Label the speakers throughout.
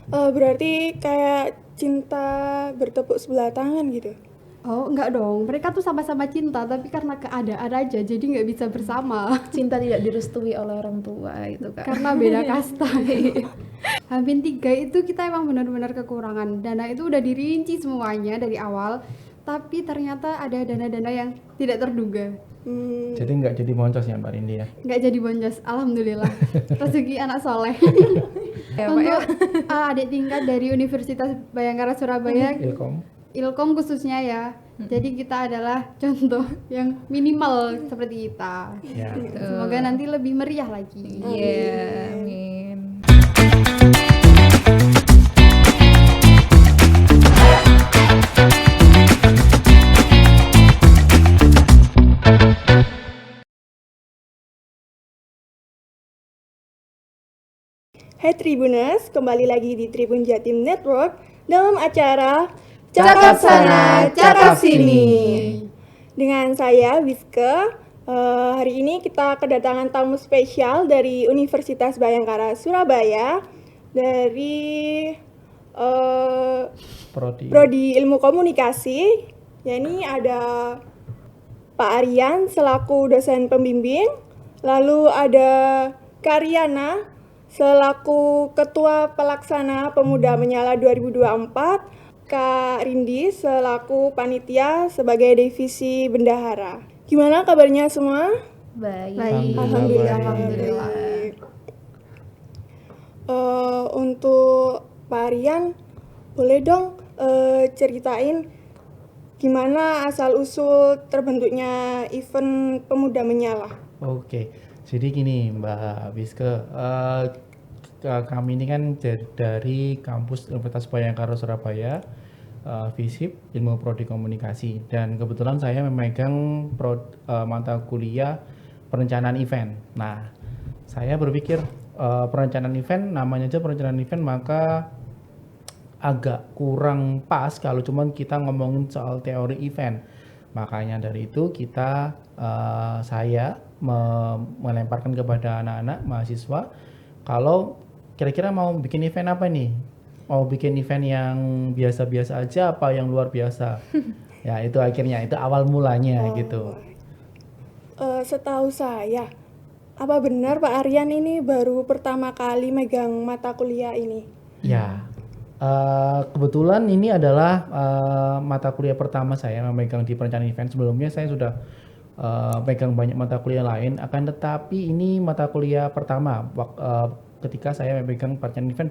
Speaker 1: Berarti kayak cinta bertepuk sebelah tangan gitu?
Speaker 2: Oh, enggak dong. Mereka tuh sama-sama cinta, tapi karena keadaan aja, jadi nggak bisa bersama.
Speaker 3: Cinta tidak direstui oleh orang tua itu Kak.
Speaker 2: Karena beda kasta. Hamin 3 itu kita emang benar-benar kekurangan. Dana itu udah dirinci semuanya dari awal, tapi ternyata ada dana-dana yang tidak terduga.
Speaker 4: Jadi nggak jadi boncos ya Mbak Rindi ya?
Speaker 2: Nggak jadi boncos, alhamdulillah. Rezeki anak soleh.
Speaker 3: Ya, Pak,
Speaker 2: Untuk adik tingkat dari Universitas Bayangkara Surabaya, Ilkom khususnya ya. Jadi kita adalah contoh yang minimal seperti kita.
Speaker 4: Ya.
Speaker 2: Semoga nanti lebih meriah lagi.
Speaker 3: Iya, amin.
Speaker 1: Hai Tribuners, kembali lagi di Tribun Jatim Network dalam acara Cakap Sana, Cakap Sini. Dengan saya, Wiske. Hari ini kita kedatangan tamu spesial dari Universitas Bayangkara Surabaya dari Prodi Ilmu Komunikasi. Ya, ini ada Pak Aryan selaku dosen pembimbing, lalu ada Kak Riana selaku Ketua Pelaksana Pemuda Menyala 2024, Kak Rindi selaku Panitia sebagai Divisi Bendahara. Gimana kabarnya semua?
Speaker 3: Baik.
Speaker 1: Alhamdulillah. Baik. Untuk Pak Aryan, boleh dong ceritain gimana asal-usul terbentuknya event Pemuda Menyala?
Speaker 4: Oke, jadi gini Mbak Biske, kami ini kan dari kampus Universitas Bayangkara Surabaya, FISIP, Ilmu Prodi Komunikasi, dan kebetulan saya memegang mata kuliah perencanaan event. Nah, saya berpikir perencanaan event, namanya aja perencanaan event, maka agak kurang pas kalau cuman kita ngomongin soal teori event. Makanya dari itu saya melemparkan kepada anak-anak mahasiswa kalau kira-kira mau bikin event apa nih? Mau bikin event yang biasa-biasa aja apa yang luar biasa? Ya itu akhirnya, itu awal mulanya gitu.
Speaker 1: Setahu saya, apa benar Pak Aryan ini baru pertama kali megang mata kuliah ini?
Speaker 4: Ya, kebetulan ini adalah mata kuliah pertama saya memegang di perencanaan event. Sebelumnya saya sudah pegang banyak mata kuliah lain, akan tetapi ini mata kuliah pertama ketika saya memegang perencanaan event,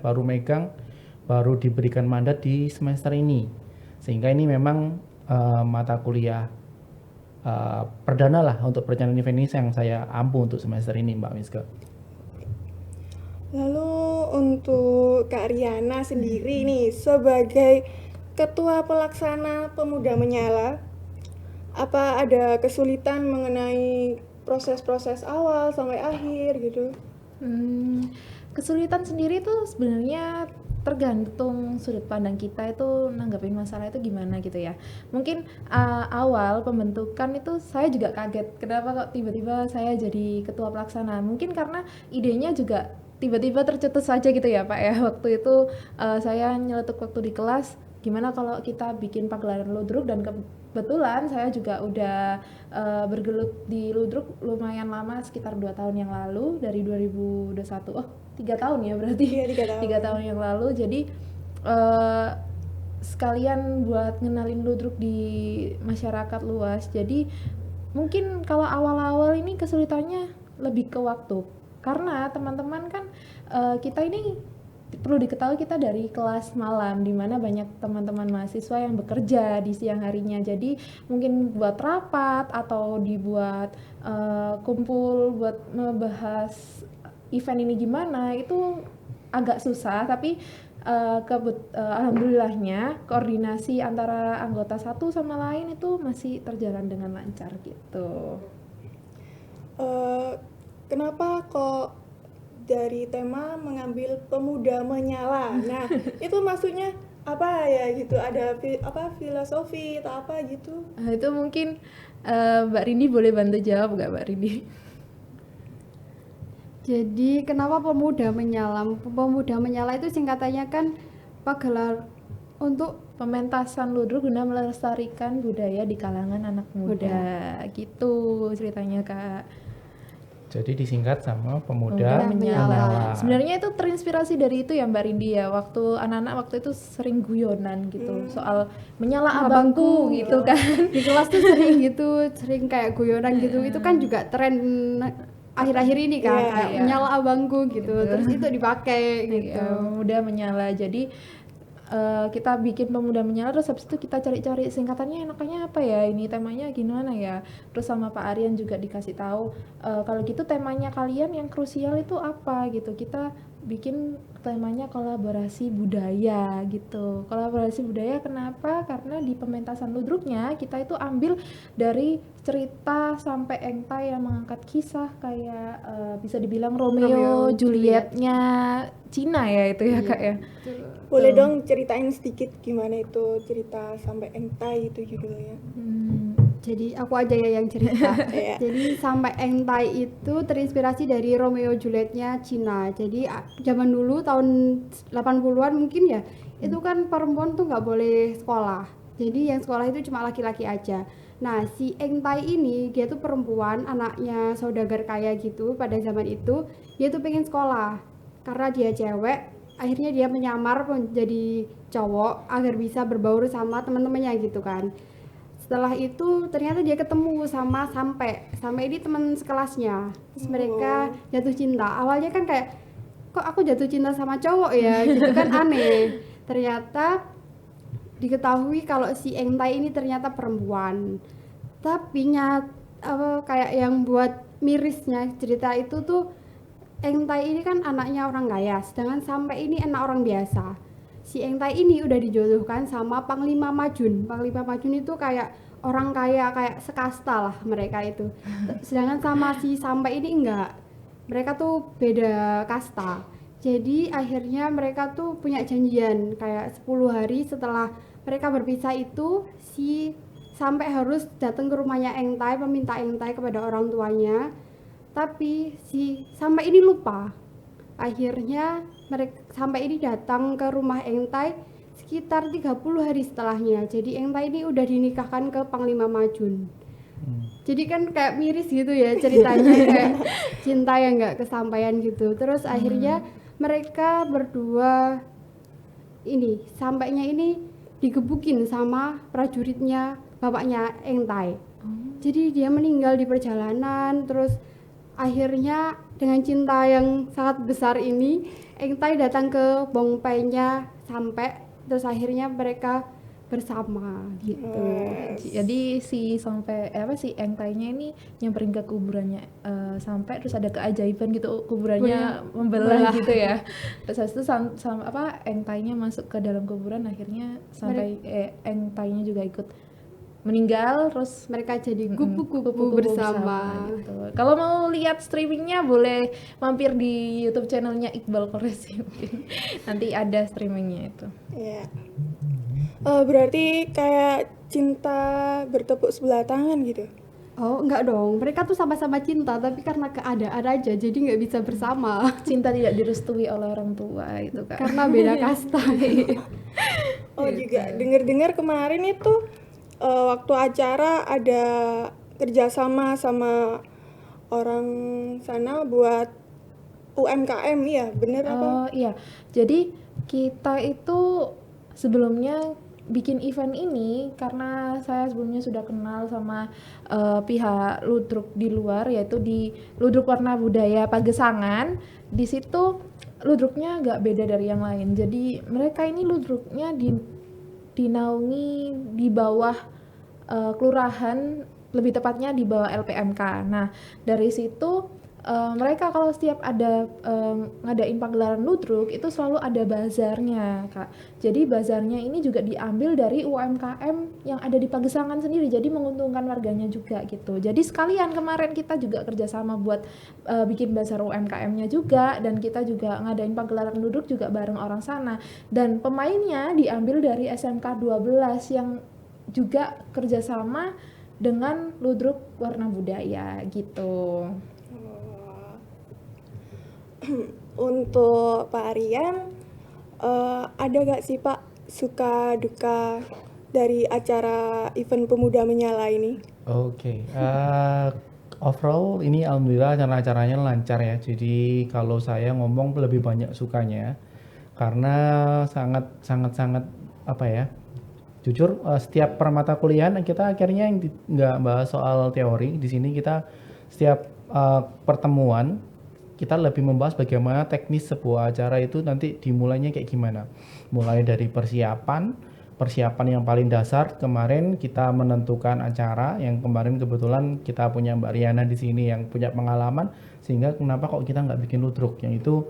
Speaker 4: baru diberikan mandat di semester ini, sehingga ini memang mata kuliah perdana lah untuk perencanaan event ini yang saya ampu untuk semester ini, Mbak Miska.
Speaker 1: Lalu untuk Kak Riana sendiri nih sebagai Ketua Pelaksana Pemuda Menyala, apa ada kesulitan mengenai proses-proses awal sampai akhir gitu?
Speaker 3: Kesulitan sendiri tuh sebenarnya tergantung sudut pandang kita itu nanggapin masalah itu gimana gitu ya. Mungkin awal pembentukan itu saya juga kaget, kenapa kok tiba-tiba saya jadi ketua pelaksana. Mungkin karena idenya juga tiba-tiba tercetus saja gitu ya Pak ya. Waktu itu saya nyeletuk waktu di kelas, gimana kalau kita bikin pagelaran ludruk, dan kebetulan saya juga udah bergelut di ludruk lumayan lama, sekitar 2 tahun yang lalu, dari 2021. Oh, 3 tahun ya berarti.
Speaker 1: Iya,
Speaker 3: 3 tahun yang lalu. Jadi sekalian buat ngenalin ludruk di masyarakat luas. Jadi mungkin kalau awal-awal ini kesulitannya lebih ke waktu, karena teman-teman kan kita ini perlu diketahui kita dari kelas malam, di mana banyak teman-teman mahasiswa yang bekerja di siang harinya. Jadi mungkin buat rapat atau dibuat kumpul buat membahas event ini gimana, itu agak susah. Tapi alhamdulillahnya koordinasi antara anggota satu sama lain itu masih terjalan dengan lancar gitu.
Speaker 1: Kenapa kok dari tema mengambil Pemuda Menyala? Nah, itu maksudnya apa ya gitu? Ada filosofi atau apa gitu?
Speaker 3: Itu mungkin Mbak Rindi boleh bantu jawab nggak, Mbak Rindi?
Speaker 2: Jadi kenapa pemuda menyala? Pemuda menyala itu singkatannya kan pagelaran untuk
Speaker 3: Pementasan ludruk guna melestarikan budaya di kalangan anak muda. Gitu ceritanya, Kak.
Speaker 4: Jadi disingkat sama
Speaker 3: Pemuda
Speaker 4: pemuda
Speaker 3: menyala. Sebenarnya itu terinspirasi dari itu ya Mbak Rindi ya. Waktu anak-anak waktu itu sering guyonan gitu soal menyala abangku gitu kan.
Speaker 2: di kelas tuh sering gitu, sering kayak guyonan gitu. Itu kan juga tren akhir-akhir ini kan,
Speaker 1: Iya,
Speaker 2: kayak
Speaker 3: iya.
Speaker 2: menyala abangku gitu. Terus itu dipakai gitu.
Speaker 3: Ya, pemuda menyala. Jadi kita bikin pemuda menyala, terus habis itu kita cari-cari singkatannya enaknya apa ya, ini temanya gimana ya. Terus sama Pak Aryan juga dikasih tahu kalau gitu temanya kalian yang krusial itu apa gitu. Kita bikin temanya kolaborasi budaya gitu. Kolaborasi budaya kenapa? Karena di pementasan ludruknya kita itu ambil dari cerita sampai Engtai yang mengangkat kisah kayak bisa dibilang Romeo Julietnya Cina ya itu ya Kak ya.
Speaker 1: Boleh dong ceritain sedikit gimana itu cerita sampai Engtai itu judulnya.
Speaker 2: Jadi aku aja ya yang cerita.
Speaker 1: Iya.
Speaker 2: Jadi sampai Engtai itu terinspirasi dari Romeo Julietnya Cina. Jadi zaman dulu tahun 80-an mungkin ya, itu kan perempuan tuh nggak boleh sekolah. Jadi yang sekolah itu cuma laki-laki aja. Nah si Engtai ini dia tuh perempuan, anaknya saudagar kaya gitu pada zaman itu. Dia tuh pengen sekolah karena dia cewek. Akhirnya dia menyamar menjadi cowok agar bisa berbaur sama teman-temannya gitu kan. Setelah itu ternyata dia ketemu sama sampai ini teman sekelasnya. Terus mereka jatuh cinta. Awalnya kan kayak kok aku jatuh cinta sama cowok ya gitu kan, aneh. Ternyata diketahui kalau si Engtai ini ternyata perempuan. Tapi kayak yang buat mirisnya cerita itu tuh, Engtai ini kan anaknya orang kaya, sedangkan sampai ini anak orang biasa. Si Engtai ini udah dijodohkan sama Panglima Majun. Panglima Majun itu kayak orang kaya, kayak sekasta lah mereka itu. Sedangkan sama si sampai ini enggak. Mereka tuh beda kasta. Jadi akhirnya mereka tuh punya janjian kayak 10 hari setelah mereka berpisah itu, si sampai harus datang ke rumahnya Engtai, meminta Engtai kepada orang tuanya. Tapi si sampai ini lupa. Akhirnya mereka sampai ini datang ke rumah Engtai sekitar 30 hari setelahnya. Jadi Engtai ini udah dinikahkan ke Panglima Majun. Jadi kan kayak miris gitu ya ceritanya, kayak cinta yang nggak kesampaian gitu. Terus akhirnya mereka berdua ini sampainya ini digebukin sama prajuritnya bapaknya Engtai. Jadi dia meninggal di perjalanan. Terus akhirnya dengan cinta yang sangat besar ini, Engtai datang ke Bongpainya sampai, terus akhirnya mereka bersama gitu.
Speaker 3: Jadi si Engtainya ini nyamperin ke kuburannya sampai, terus ada keajaiban gitu, kuburannya membelah gitu ya. Terus habis itu Engtainya masuk ke dalam kuburan, akhirnya sampai Engtainya juga ikut meninggal, terus
Speaker 2: Mereka jadi kupu-kupu bersama.
Speaker 3: gitu. Kalau mau lihat streamingnya boleh mampir di YouTube channelnya Iqbal Koresi mungkin. Nanti ada streamingnya itu.
Speaker 1: Iya. Berarti kayak cinta bertepuk sebelah tangan gitu.
Speaker 2: Oh enggak dong, mereka tuh sama-sama cinta tapi karena keadaan aja jadi nggak bisa bersama.
Speaker 3: Cinta tidak direstui oleh orang tua itu Kak.
Speaker 2: Karena beda kasta.
Speaker 1: Oh juga dengar-dengar kemarin itu waktu acara ada kerjasama sama orang sana buat UMKM, ya bener apa?
Speaker 3: Oh iya, jadi kita itu sebelumnya bikin event ini karena saya sebelumnya sudah kenal sama pihak ludruk di luar, yaitu di Ludruk Warna Budaya Pagesangan. Di situ ludruknya nggak beda dari yang lain. Jadi mereka ini ludruknya dinaungi di bawah kelurahan, lebih tepatnya di bawah LPMK. Nah dari situ mereka kalau setiap ada ngadain pagelaran ludruk itu selalu ada bazarnya Kak. Jadi bazarnya ini juga diambil dari UMKM yang ada di Pagesangan sendiri, jadi menguntungkan warganya juga gitu. Jadi sekalian kemarin kita juga kerjasama buat bikin bazar UMKM-nya juga, dan kita juga ngadain pagelaran ludruk juga bareng orang sana, dan pemainnya diambil dari SMK 12 yang juga kerjasama dengan Ludruk Warna Budaya gitu.
Speaker 1: Untuk Pak Aryan, ada gak sih Pak suka duka dari acara event Pemuda Menyala ini?
Speaker 4: Oke, overall ini alhamdulillah acaranya lancar ya. Jadi kalau saya ngomong lebih banyak sukanya karena sangat apa ya? Jujur setiap per mata kuliah kita akhirnya nggak bahas soal teori. Di sini kita setiap pertemuan kita lebih membahas bagaimana teknis sebuah acara itu nanti dimulainya kayak gimana. Mulai dari persiapan yang paling dasar. Kemarin kita menentukan acara yang kemarin kebetulan kita punya Mbak Riana di sini yang punya pengalaman, sehingga kenapa kok kita nggak bikin ludruk, yang itu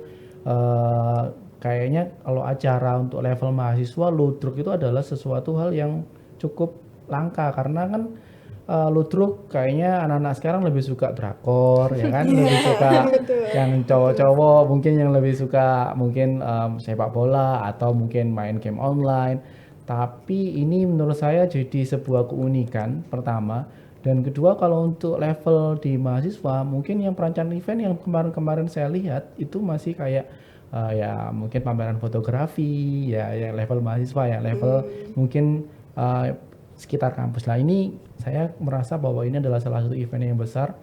Speaker 4: kayaknya kalau acara untuk level mahasiswa ludruk itu adalah sesuatu hal yang cukup langka karena kan ludruk kayaknya anak-anak sekarang lebih suka drakor ya kan, lebih suka yang cowok-cowok mungkin yang lebih suka mungkin sepak bola atau mungkin main game online. Tapi ini menurut saya jadi sebuah keunikan pertama, dan kedua kalau untuk level di mahasiswa mungkin yang perancangan event yang kemarin-kemarin saya lihat itu masih kayak ya mungkin pameran fotografi ya level mahasiswa ya level mungkin sekitar kampus lah. Ini saya merasa bahwa ini adalah salah satu event yang besar,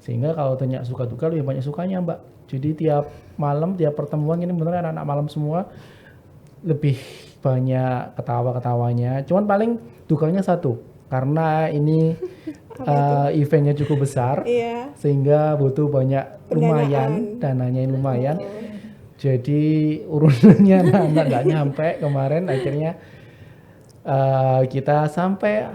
Speaker 4: sehingga kalau tanya suka duka lebih banyak sukanya Mbak. Jadi tiap malam tiap pertemuan ini beneran anak-anak malam semua, lebih banyak ketawa-ketawanya. Cuman paling dukanya satu, karena ini eventnya cukup besar sehingga butuh banyak lumayan dananya lumayan. Jadi urunannya anak-anak nggak nyampe kemarin, akhirnya kita sampai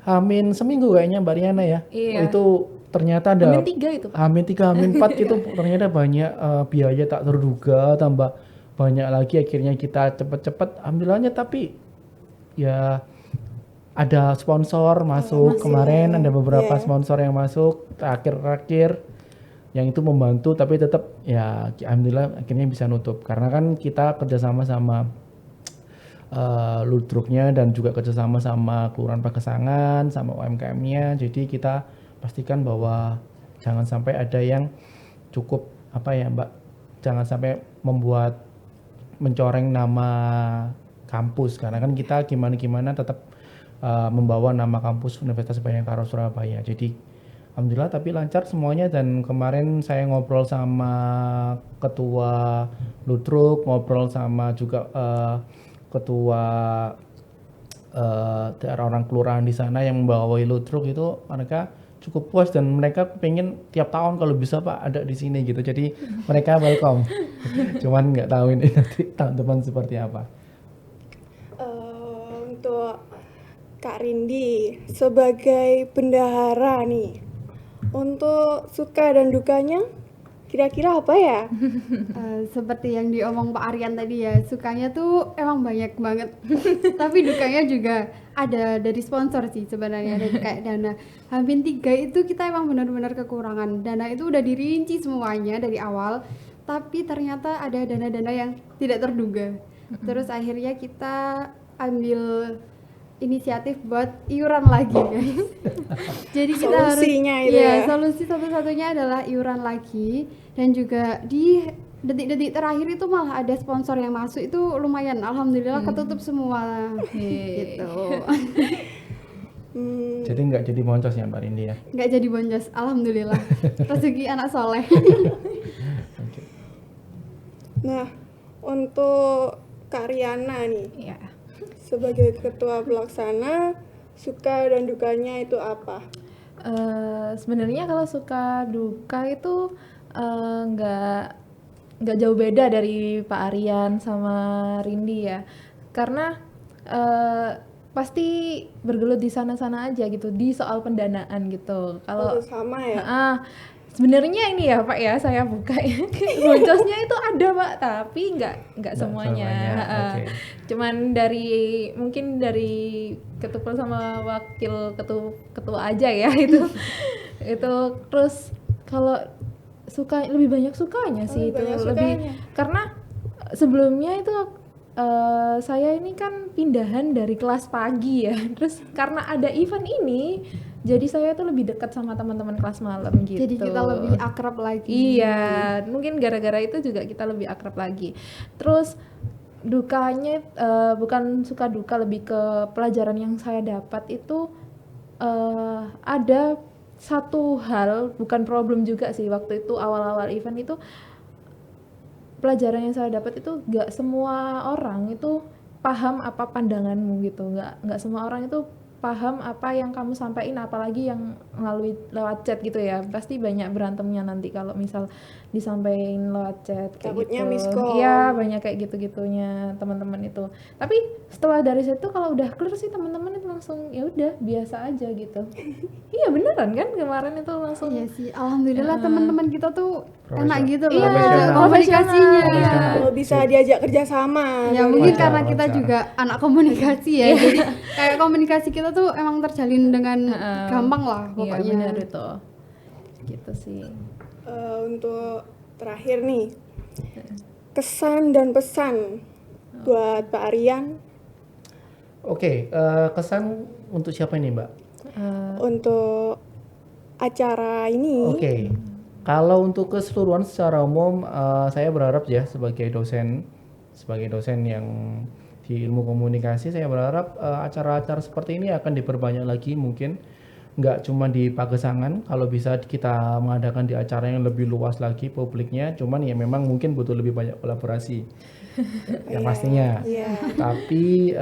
Speaker 4: Hamin seminggu kayaknya Mbak Riana ya.
Speaker 3: Iya.
Speaker 4: Itu ternyata ada
Speaker 3: Hamin 3 itu Pak.
Speaker 4: Hamin 3, Hamin 4 itu ternyata banyak biaya tak terduga, tambah banyak lagi, akhirnya kita cepet-cepet alhamdulillahnya. Tapi ya ada sponsor masuk kemarin, ada beberapa sponsor yang masuk terakhir yang itu membantu, tapi tetap ya alhamdulillah akhirnya bisa nutup karena kan kita kerjasama sama ludruknya dan juga kerjasama sama Kelurahan Pagesangan sama UMKM-nya. Jadi kita pastikan bahwa jangan sampai ada yang cukup apa ya Mbak, jangan sampai mencoreng nama kampus, karena kan kita gimana tetap membawa nama kampus Universitas Bhayangkara Surabaya. Jadi alhamdulillah tapi lancar semuanya, dan kemarin saya ngobrol sama ketua ludruk, ngobrol sama juga ketua orang kelurahan di sana yang membawai ludruk, itu mereka cukup puas dan mereka pengen tiap tahun kalau bisa Pak ada di sini gitu. Jadi mereka welcome. Cuman nggak tahu ini nanti tahun depan seperti apa.
Speaker 1: Untuk Kak Rindi sebagai bendahara nih, untuk suka dan dukanya kira-kira apa ya?
Speaker 2: Seperti yang diomong Pak Aryan tadi ya, sukanya tuh emang banyak banget. Tapi dukanya juga ada dari sponsor sih sebenarnya, dari kayak dana. Hamin 3 itu kita emang benar-benar kekurangan. Dana itu udah dirinci semuanya dari awal, tapi ternyata ada dana-dana yang tidak terduga. Terus akhirnya kita ambil inisiatif buat iuran lagi guys. Jadi kita
Speaker 1: Solusinya
Speaker 2: harus
Speaker 1: itu ya.
Speaker 2: solusi satu-satunya adalah iuran lagi, dan juga di detik-detik terakhir itu malah ada sponsor yang masuk, itu lumayan alhamdulillah ketutup semua gitu.
Speaker 4: Jadi nggak jadi boncos ya Mbak Rindi ya?
Speaker 2: Nggak jadi boncos, alhamdulillah. Rezeki anak soleh.
Speaker 4: Okay.
Speaker 1: Nah, untuk Kak Riana nih,
Speaker 3: Iya.
Speaker 1: sebagai ketua pelaksana, suka dan dukanya itu apa?
Speaker 3: Sebenarnya kalau suka duka itu nggak jauh beda dari Pak Aryan sama Rindi ya, karena pasti bergelut di sana-sana aja gitu di soal pendanaan gitu. Kalau
Speaker 1: Sama ya?
Speaker 3: sebenarnya ini ya Pak ya, saya buka ya, boncosnya itu ada Pak, tapi nggak semuanya.
Speaker 4: Okay.
Speaker 3: Cuman mungkin dari ketua sama wakil ketua aja ya itu. Itu terus kalau lebih banyak sukanya sih itu lebih karena sebelumnya itu saya ini kan pindahan dari kelas pagi ya, terus karena ada event ini jadi saya tuh lebih dekat sama teman-teman kelas malam gitu.
Speaker 2: Jadi kita lebih akrab lagi.
Speaker 3: Iya, mungkin gara-gara itu juga kita lebih akrab lagi. Terus dukanya bukan suka duka, lebih ke pelajaran yang saya dapat itu ada satu hal, bukan problem juga sih waktu itu awal-awal event itu, pelajaran yang saya dapat itu nggak semua orang itu paham apa pandanganmu gitu, nggak semua orang itu paham apa yang kamu sampaikan, apalagi yang melalui lewat chat gitu ya, pasti banyak berantemnya nanti kalau misal disampaikan lewat chat kayak
Speaker 1: Takutnya
Speaker 3: gitu.
Speaker 1: miskom.
Speaker 3: Iya, banyak kayak gitu-gitunya teman-teman itu. Tapi setelah dari situ kalau udah clear sih teman-teman itu langsung ya udah biasa aja gitu. Iya beneran kan kemarin itu langsung.
Speaker 2: Iya sih, alhamdulillah teman-teman kita tuh enak gitu loh.
Speaker 3: Iya,
Speaker 4: Profesional.
Speaker 2: Komunikasinya.
Speaker 3: Profesional.
Speaker 1: Kalau bisa diajak kerjasama.
Speaker 2: Ya mungkin
Speaker 4: Wajar,
Speaker 2: karena kita
Speaker 4: wajar.
Speaker 2: juga anak komunikasi ya. Jadi kayak komunikasi kita tuh emang terjalin dengan gampang lah
Speaker 3: Iya
Speaker 2: pokoknya.
Speaker 3: benar itu. Gitu sih.
Speaker 1: Untuk terakhir nih, kesan dan pesan buat Pak Aryan
Speaker 4: Oke, kesan untuk siapa ini, Mbak?
Speaker 1: untuk acara ini.
Speaker 4: Oke, kalau untuk keseluruhan secara umum, saya berharap ya sebagai dosen yang di ilmu komunikasi, saya berharap acara-acara seperti ini akan diperbanyak lagi, mungkin nggak cuma di Pagesangan, kalau bisa kita mengadakan di acara yang lebih luas lagi publiknya, cuman ya memang mungkin butuh lebih banyak kolaborasi, yang pastinya.
Speaker 1: Iya.
Speaker 4: Tapi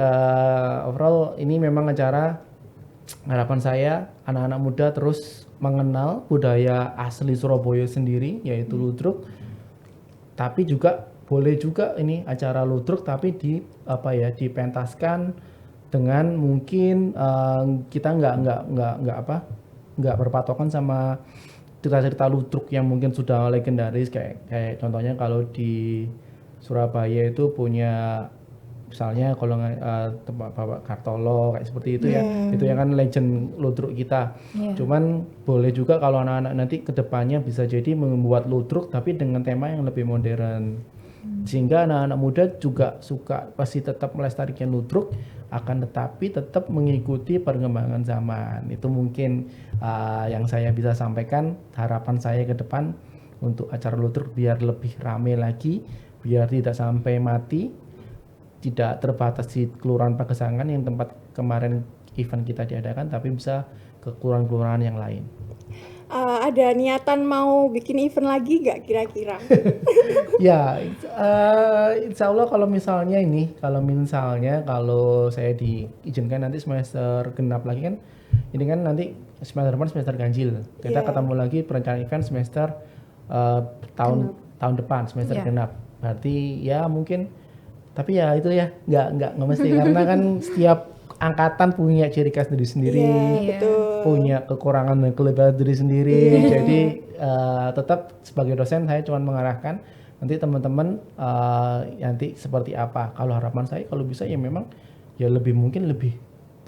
Speaker 4: overall ini memang acara, harapan saya anak-anak muda terus mengenal budaya asli Surabaya sendiri, yaitu ludruk. Tapi juga boleh juga ini acara ludruk tapi dipentaskan dengan mungkin kita nggak berpatokan sama cerita-cerita ludruk yang mungkin sudah legendaris, kayak contohnya kalau di Surabaya itu punya misalnya kalau Bapak Kartolo kayak seperti itu ya, itu ya kan legend ludruk kita. Cuman boleh juga kalau anak-anak nanti kedepannya bisa jadi membuat ludruk tapi dengan tema yang lebih modern, sehingga anak-anak muda juga suka, pasti tetap melestarikan ludruk, akan tetapi tetap mengikuti perkembangan zaman. Itu mungkin yang saya bisa sampaikan, harapan saya ke depan untuk acara ludruk biar lebih ramai lagi, biar tidak sampai mati, tidak terbatas di Kelurahan Pagesangan yang tempat kemarin event kita diadakan, tapi bisa ke kelurahan-kelurahan yang lain.
Speaker 1: Ada niatan mau bikin event lagi nggak kira-kira?
Speaker 4: Ya, insya Allah kalau misalnya kalau saya diizinkan nanti semester genap lagi kan, ini kan nanti semester depan semester ganjil, kita ketemu lagi perencanaan event semester tahun depan semester genap, berarti ya mungkin, tapi ya itu ya nggak mesti karena kan setiap angkatan punya ciri khas diri sendiri,
Speaker 1: Betul.
Speaker 4: punya kekurangan dan kelebihan diri sendiri. Jadi tetap sebagai dosen saya cuma mengarahkan nanti teman-teman nanti seperti apa. Kalau harapan saya kalau bisa ya memang ya mungkin lebih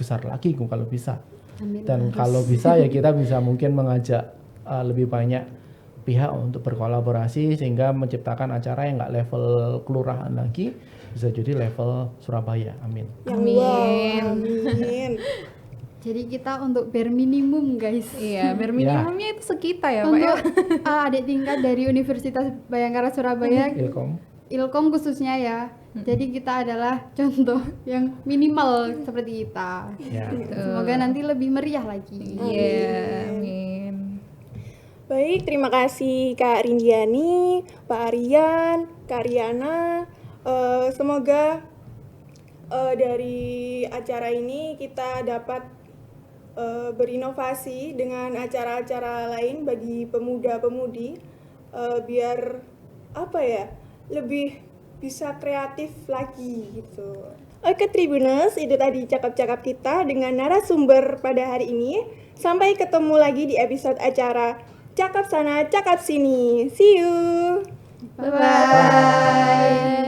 Speaker 4: besar lagi kalau bisa. Dan kalau bisa ya kita bisa mungkin mengajak lebih banyak pihak untuk berkolaborasi sehingga menciptakan acara yang nggak level kelurahan lagi, bisa jadi level Surabaya. Amin.
Speaker 1: Amin.
Speaker 2: Jadi kita untuk bare minimum guys.
Speaker 3: Iya, bare minimumnya itu sekita ya Pak ya.
Speaker 2: Untuk adik tingkat dari Universitas Bayangkara Surabaya, Ilkom khususnya ya. Jadi kita adalah contoh yang minimal seperti kita.
Speaker 4: Ya.
Speaker 2: Semoga nanti lebih meriah lagi.
Speaker 3: Iya, amin.
Speaker 1: Baik, terima kasih Kak Rindiani, Pak Aryan, Kak Riana. Semoga dari acara ini kita dapat berinovasi dengan acara-acara lain bagi pemuda-pemudi, biar lebih bisa kreatif lagi gitu. Oke Tribuners, itu tadi cakap-cakap kita dengan narasumber pada hari ini. Sampai ketemu lagi di episode acara Cakap Sana, Cakap Sini. See you.
Speaker 2: Bye-bye.